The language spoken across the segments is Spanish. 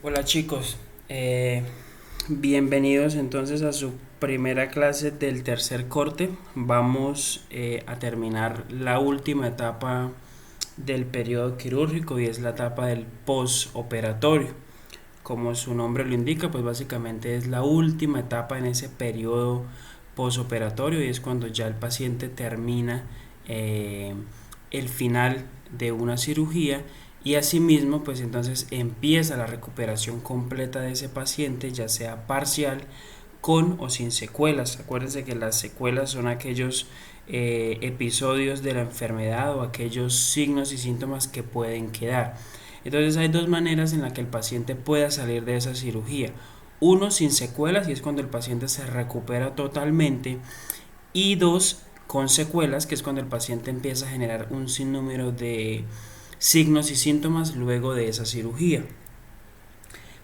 Hola chicos, bienvenidos entonces a su primera clase del tercer corte. Vamos a terminar la última etapa del periodo quirúrgico y es la etapa del postoperatorio. Como su nombre lo indica, pues básicamente es la última etapa en ese periodo postoperatorio y es cuando ya el paciente termina eh, el final de una cirugía y asimismo pues entonces empieza la recuperación completa de ese paciente, ya sea parcial, con o sin secuelas. Acuérdense que las secuelas son aquellos episodios de la enfermedad o aquellos signos y síntomas que pueden quedar. Entonces hay dos maneras en las que el paciente pueda salir de esa cirugía. Uno, sin secuelas, y es cuando el paciente se recupera totalmente. Y dos, con secuelas, que es cuando el paciente empieza a generar un sinnúmero de signos y síntomas luego de esa cirugía.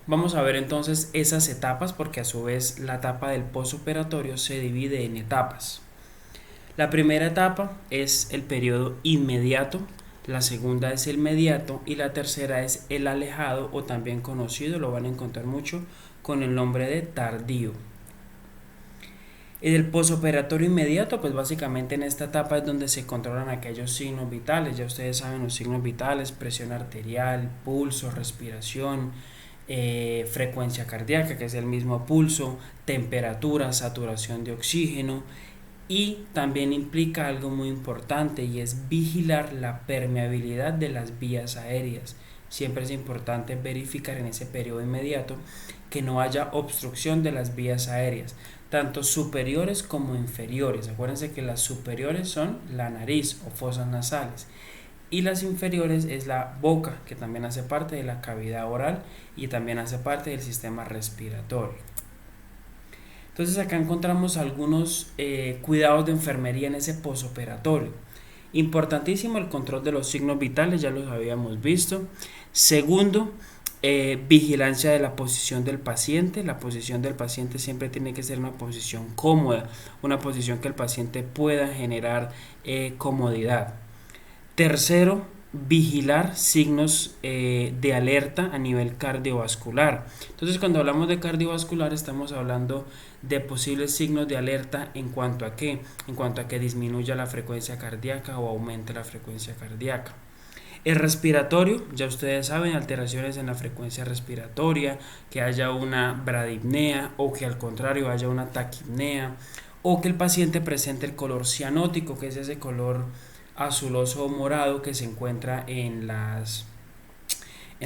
Vamos a ver entonces esas etapas porque a su vez la etapa del postoperatorio se divide en etapas. La primera etapa es el periodo inmediato, la segunda es el mediato y la tercera es el alejado o también conocido, lo van a encontrar mucho con el nombre de tardío. En el posoperatorio inmediato, pues básicamente en esta etapa es donde se controlan aquellos signos vitales. Ya ustedes saben los signos vitales: presión arterial, pulso, respiración, frecuencia cardíaca, que es el mismo pulso, temperatura, saturación de oxígeno. Y también implica algo muy importante y es vigilar la permeabilidad de las vías aéreas. Siempre es importante verificar en ese periodo inmediato que no haya obstrucción de las vías aéreas, tanto superiores como inferiores. Acuérdense que las superiores son la nariz o fosas nasales y las inferiores es la boca, que también hace parte de la cavidad oral y también hace parte del sistema respiratorio. Entonces acá encontramos algunos cuidados de enfermería en ese posoperatorio. Importantísimo el control de los signos vitales, ya los habíamos visto. Segundo, vigilancia de la posición del paciente. La posición del paciente siempre tiene que ser una posición cómoda, una posición que el paciente pueda generar comodidad. Tercero, vigilar signos de alerta a nivel cardiovascular. Entonces, cuando hablamos de cardiovascular, estamos hablando de posibles signos de alerta en cuanto a qué, en cuanto a que disminuya la frecuencia cardíaca o aumente la frecuencia cardíaca. El respiratorio, ya ustedes saben, alteraciones en la frecuencia respiratoria, que haya una bradipnea o que al contrario haya una taquipnea, o que el paciente presente el color cianótico, que es ese color azuloso o morado que se encuentra en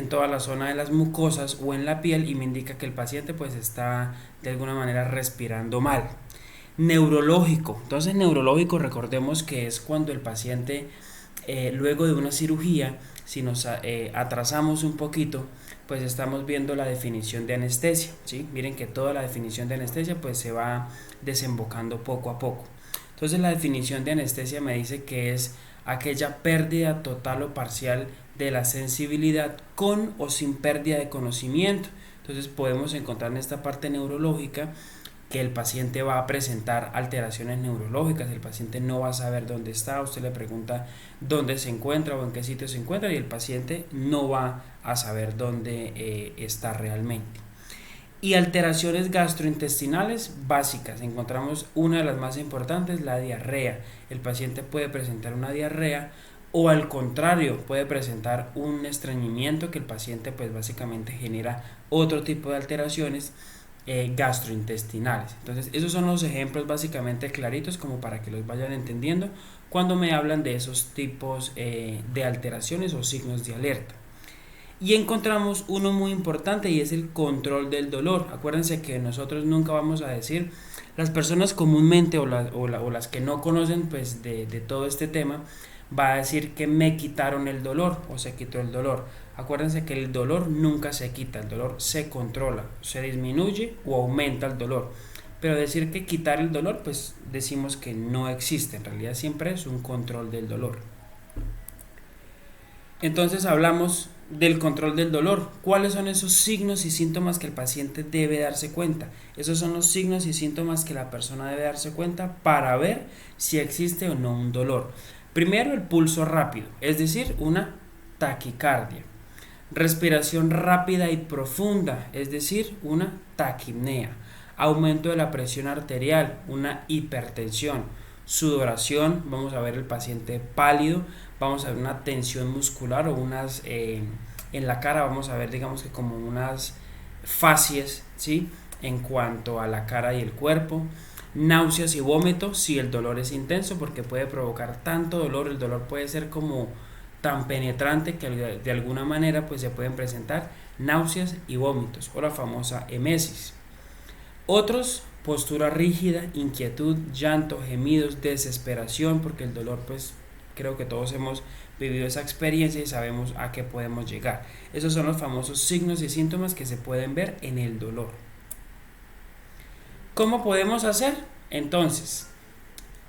toda la zona de las mucosas o en la piel y me indica que el paciente pues está de alguna manera respirando mal. Neurológico, entonces neurológico recordemos que es cuando el paciente luego de una cirugía, si nos atrasamos un poquito, pues estamos viendo la definición de anestesia, ¿sí? Miren que toda la definición de anestesia pues se va desembocando poco a poco. Entonces la definición de anestesia me dice que es aquella pérdida total o parcial de la sensibilidad con o sin pérdida de conocimiento. Entonces podemos encontrar en esta parte neurológica que el paciente va a presentar alteraciones neurológicas, el paciente no va a saber dónde está, usted le pregunta dónde se encuentra o en qué sitio se encuentra y el paciente no va a saber dónde está realmente. Y alteraciones gastrointestinales básicas, encontramos una de las más importantes, la diarrea. El paciente puede presentar una diarrea o al contrario puede presentar un estreñimiento que el paciente pues básicamente genera otro tipo de alteraciones gastrointestinales. Entonces esos son los ejemplos básicamente claritos como para que los vayan entendiendo cuando me hablan de esos tipos de alteraciones o signos de alerta. Y encontramos uno muy importante y es el control del dolor. Acuérdense que nosotros nunca vamos a decir, las personas comúnmente o las que no conocen pues de todo este tema, va a decir que me quitaron el dolor o se quitó el dolor. Acuérdense que el dolor nunca se quita, el dolor se controla, se disminuye o aumenta el dolor. Pero decir que quitar el dolor, pues decimos que no existe, en realidad siempre es un control del dolor. Entonces hablamos del control del dolor. ¿Cuáles son esos signos y síntomas que el paciente debe darse cuenta? Esos son los signos y síntomas que la persona debe darse cuenta para ver si existe o no un dolor. Primero, el pulso rápido, es decir, una taquicardia. respiración rápida y profunda, es decir, una taquipnea, aumento de la presión arterial, una hipertensión, sudoración, vamos a ver el paciente pálido, vamos a ver una tensión muscular o unas en la cara, vamos a ver digamos que como unas facies, ¿sí? En cuanto a la cara y el cuerpo, náuseas y vómitos si el dolor es intenso, porque puede provocar tanto dolor, el dolor puede ser como tan penetrante que de alguna manera pues se pueden presentar náuseas y vómitos o la famosa emesis. Otros, postura rígida, inquietud, llanto, gemidos, desesperación, porque el dolor pues creo que todos hemos vivido esa experiencia y sabemos a qué podemos llegar. Esos son los famosos signos y síntomas que se pueden ver en el dolor. ¿Cómo podemos hacer? Entonces,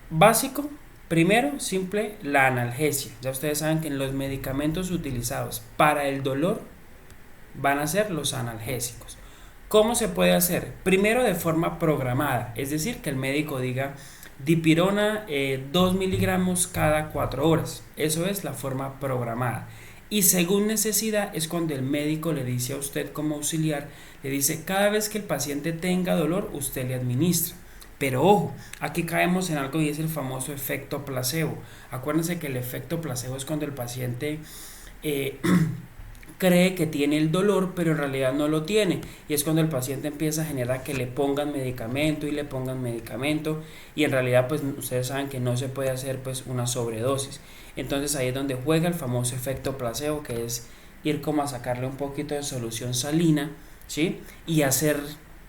básico, primero, simple, la analgesia. Ya ustedes saben que los medicamentos utilizados para el dolor van a ser los analgésicos. ¿Cómo se puede hacer? Primero de forma programada, es decir, que el médico diga dipirona 2 miligramos cada 4 horas. Eso es la forma programada. Y según necesidad es cuando el médico le dice a usted como auxiliar, le dice cada vez que el paciente tenga dolor, usted le administra. Pero ojo, aquí caemos en algo y es el famoso efecto placebo. Acuérdense que el efecto placebo es cuando el paciente cree que tiene el dolor, pero en realidad no lo tiene. Y es cuando el paciente empieza a generar que le pongan medicamento y le pongan medicamento. Y en realidad pues ustedes saben que no se puede hacer pues una sobredosis. Entonces ahí es donde juega el famoso efecto placebo, que es ir como a sacarle un poquito de solución salina, ¿sí? Y hacer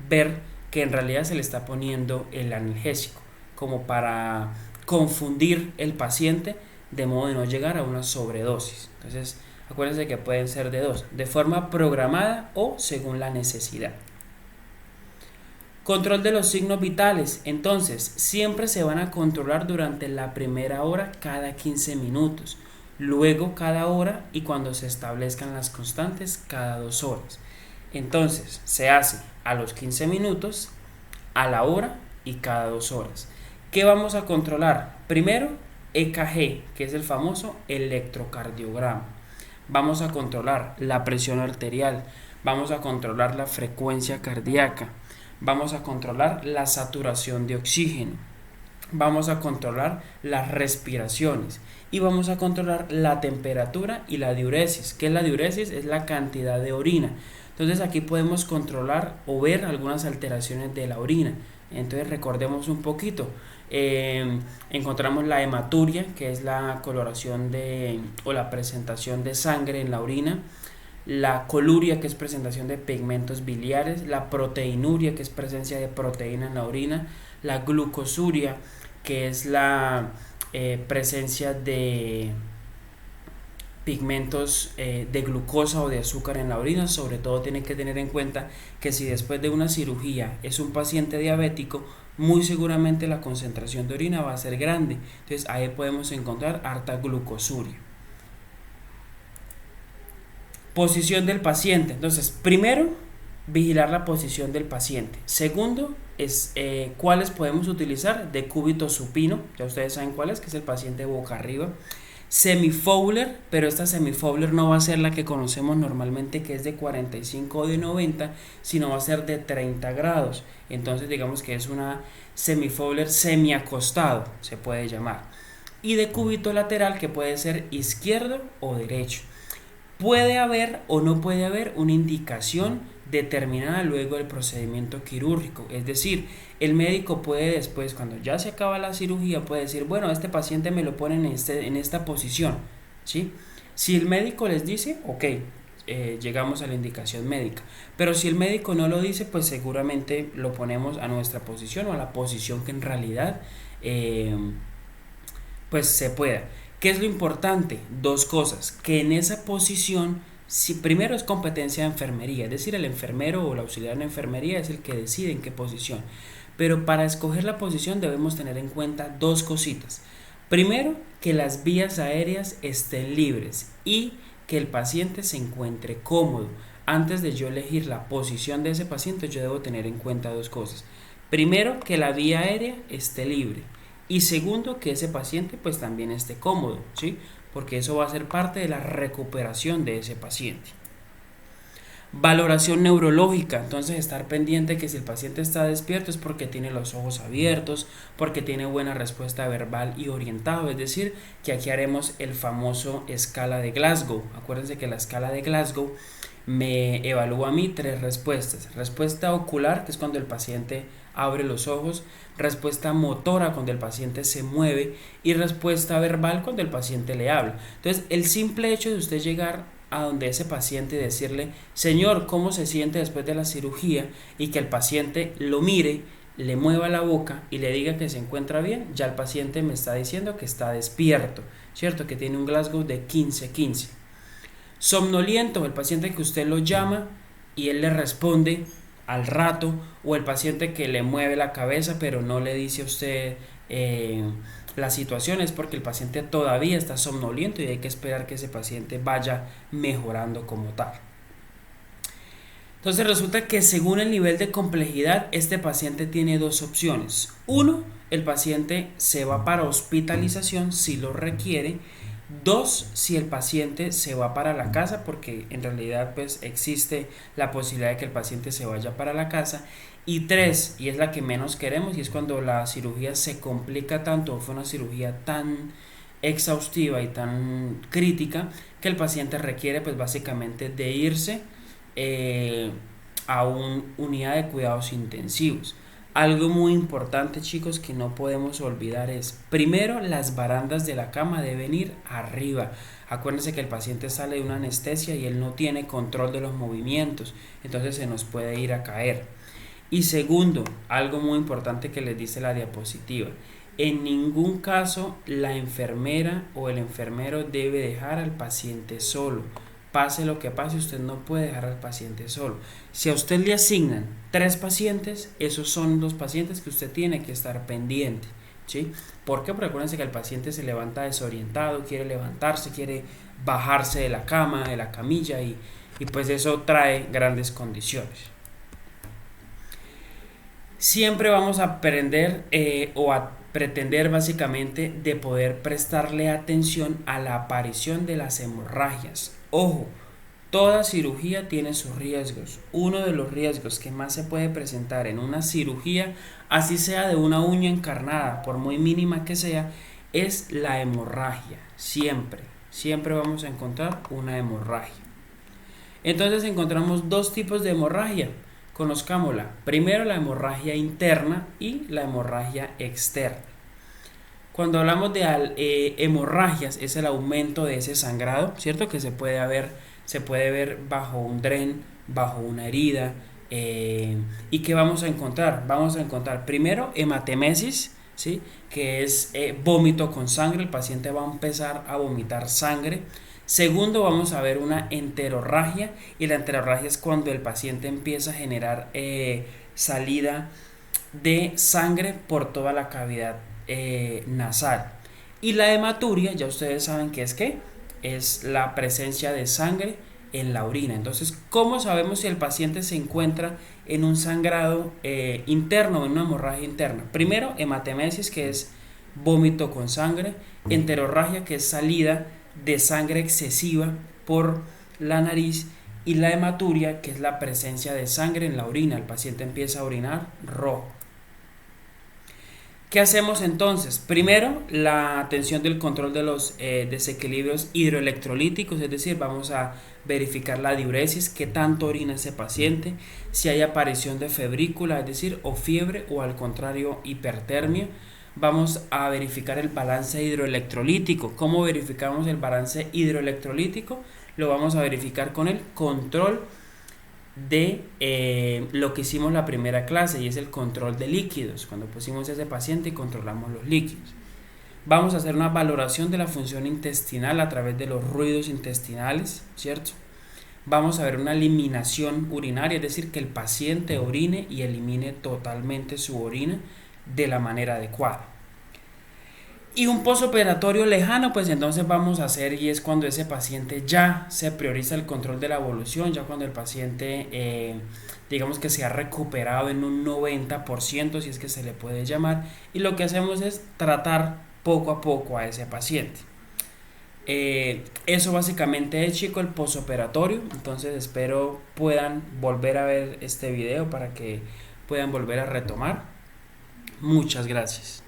ver que en realidad se le está poniendo el analgésico, como para confundir el paciente de modo de no llegar a una sobredosis. Entonces acuérdense que pueden ser de dos, de forma programada o según la necesidad. Control de los signos vitales. Entonces, siempre se van a controlar durante la primera hora cada 15 minutos, luego cada hora y cuando se establezcan las constantes cada 2 horas. Entonces, se hace a los 15 minutos, a la hora y cada 2 horas. ¿Qué vamos a controlar? Primero, EKG, que es el famoso electrocardiograma. Vamos a controlar la presión arterial, vamos a controlar la frecuencia cardíaca, vamos a controlar la saturación de oxígeno, vamos a controlar las respiraciones y vamos a controlar la temperatura y la diuresis. ¿Qué es la diuresis? Es la cantidad de orina. Entonces aquí podemos controlar o ver algunas alteraciones de la orina. Entonces recordemos un poquito. Encontramos la hematuria, que es la coloración o la presentación de sangre en la orina, la coluria, que es presentación de pigmentos biliares, la proteinuria, que es presencia de proteína en la orina, la glucosuria, que es la presencia de pigmentos de glucosa o de azúcar en la orina. Sobre todo tienen que tener en cuenta que si después de una cirugía es un paciente diabético, muy seguramente la concentración de orina va a ser grande, entonces ahí podemos encontrar harta glucosuria. Posición del paciente. Entonces, primero, vigilar la posición del paciente. Segundo, es cuáles podemos utilizar: decúbito supino, ya ustedes saben cuál es, que es el paciente boca arriba. Semifowler, pero esta semifowler no va a ser la que conocemos normalmente, que es de 45 o de 90, sino va a ser de 30 grados. Entonces digamos que es una semifowler semiacostado, se puede llamar. Y decúbito lateral, que puede ser izquierdo o derecho. Puede haber o no puede haber una indicación determinada luego del procedimiento quirúrgico, es decir, el médico puede después, cuando ya se acaba la cirugía, puede decir, bueno, este paciente me lo ponen en esta posición, ¿sí? Si el médico les dice, ok, llegamos a la indicación médica, pero si el médico no lo dice, pues seguramente lo ponemos a nuestra posición o a la posición que en realidad pues se pueda. ¿Qué es lo importante? Dos cosas: que en esa posición, si primero es competencia de enfermería, es decir, el enfermero o el auxiliar de enfermería es el que decide en qué posición, pero para escoger la posición debemos tener en cuenta dos cositas. Primero, que las vías aéreas estén libres y que el paciente se encuentre cómodo. Antes de yo elegir la posición de ese paciente, yo debo tener en cuenta dos cosas. Primero, que la vía aérea esté libre. Y segundo, que ese paciente pues también esté cómodo, ¿sí? Porque eso va a ser parte de la recuperación de ese paciente. Valoración neurológica, entonces estar pendiente que si el paciente está despierto es porque tiene los ojos abiertos, porque tiene buena respuesta verbal y orientado, es decir, que aquí haremos el famoso escala de Glasgow. Acuérdense que la escala de Glasgow me evalúa a mí tres respuestas: respuesta ocular, que es cuando el paciente abre los ojos; respuesta motora, cuando el paciente se mueve; y respuesta verbal, cuando el paciente le habla. Entonces, el simple hecho de usted llegar a donde ese paciente y decirle: señor, ¿cómo se siente después de la cirugía?, y que el paciente lo mire, le mueva la boca y le diga que se encuentra bien, ya el paciente me está diciendo que está despierto, ¿cierto? Que tiene un Glasgow de 15-15. Somnoliento, el paciente que usted lo llama y él le responde al rato, o el paciente que le mueve la cabeza pero no le dice a usted la situación, es porque el paciente todavía está somnoliento y hay que esperar que ese paciente vaya mejorando como tal. Entonces resulta que según el nivel de complejidad, este paciente tiene dos opciones. Uno, el paciente se va para hospitalización si lo requiere. Dos, si el paciente se va para la casa, porque en realidad pues existe la posibilidad de que el paciente se vaya para la casa. Y tres, y es la que menos queremos, y es cuando la cirugía se complica tanto o fue una cirugía tan exhaustiva y tan crítica que el paciente requiere pues básicamente de irse a una unidad de cuidados intensivos. Algo muy importante, chicos, que no podemos olvidar es: primero, las barandas de la cama deben ir arriba. Acuérdense que el paciente sale de una anestesia y él no tiene control de los movimientos, entonces se nos puede ir a caer. Y segundo, algo muy importante que les dice la diapositiva: en ningún caso la enfermera o el enfermero debe dejar al paciente solo. Pase lo que pase, usted no puede dejar al paciente solo. Si a usted le asignan 3 pacientes, esos son los pacientes que usted tiene que estar pendiente, ¿sí? ¿Por qué? Porque acuérdense que el paciente se levanta desorientado, quiere levantarse, quiere bajarse de la cama, de la camilla, y pues eso trae grandes condiciones. Siempre vamos a aprender o a pretender básicamente de poder prestarle atención a la aparición de las hemorragias. Ojo, toda cirugía tiene sus riesgos. Uno de los riesgos que más se puede presentar en una cirugía, así sea de una uña encarnada, por muy mínima que sea, es la hemorragia. Siempre vamos a encontrar una hemorragia. Entonces encontramos dos tipos de hemorragia. Conozcámosla. Primero, la hemorragia interna y la hemorragia externa. Cuando hablamos de hemorragias, es el aumento de ese sangrado, ¿cierto? Que se puede ver bajo un dren, bajo una herida. ¿Y qué vamos a encontrar? Vamos a encontrar primero hematemesis, ¿sí? Que es vómito con sangre. El paciente va a empezar a vomitar sangre. Segundo, vamos a ver una enterorragia, y la enterorragia es cuando el paciente empieza a generar salida de sangre por toda la cavidad nasal. Y la hematuria, ya ustedes saben que es la presencia de sangre en la orina. Entonces, ¿cómo sabemos si el paciente se encuentra en un sangrado interno o en una hemorragia interna? Primero, hematemesis, que es vómito con sangre; enterorragia, que es salida de sangre excesiva por la nariz; y la hematuria, que es la presencia de sangre en la orina. El paciente empieza a orinar rojo. ¿Qué hacemos entonces? Primero, la atención del control de los desequilibrios hidroelectrolíticos, es decir, vamos a verificar la diuresis, qué tanto orina ese paciente, si hay aparición de febrícula, es decir, o fiebre, o al contrario, hipertermia. Vamos a verificar el balance hidroelectrolítico. ¿Cómo verificamos el balance hidroelectrolítico? Lo vamos a verificar con el control de lo que hicimos la primera clase, y es el control de líquidos. Cuando pusimos a ese paciente y controlamos los líquidos. Vamos a hacer una valoración de la función intestinal a través de los ruidos intestinales, ¿cierto? Vamos a ver una eliminación urinaria, es decir, que el paciente orine y elimine totalmente su orina de la manera adecuada. Y un postoperatorio lejano, pues entonces vamos a hacer, y es cuando ese paciente ya se prioriza el control de la evolución, ya cuando el paciente digamos que se ha recuperado en un 90%, si es que se le puede llamar, y lo que hacemos es tratar poco a poco a ese paciente. Eso básicamente es, chicos, el posoperatorio. Entonces espero puedan volver a ver este video para que puedan volver a retomar. Muchas gracias.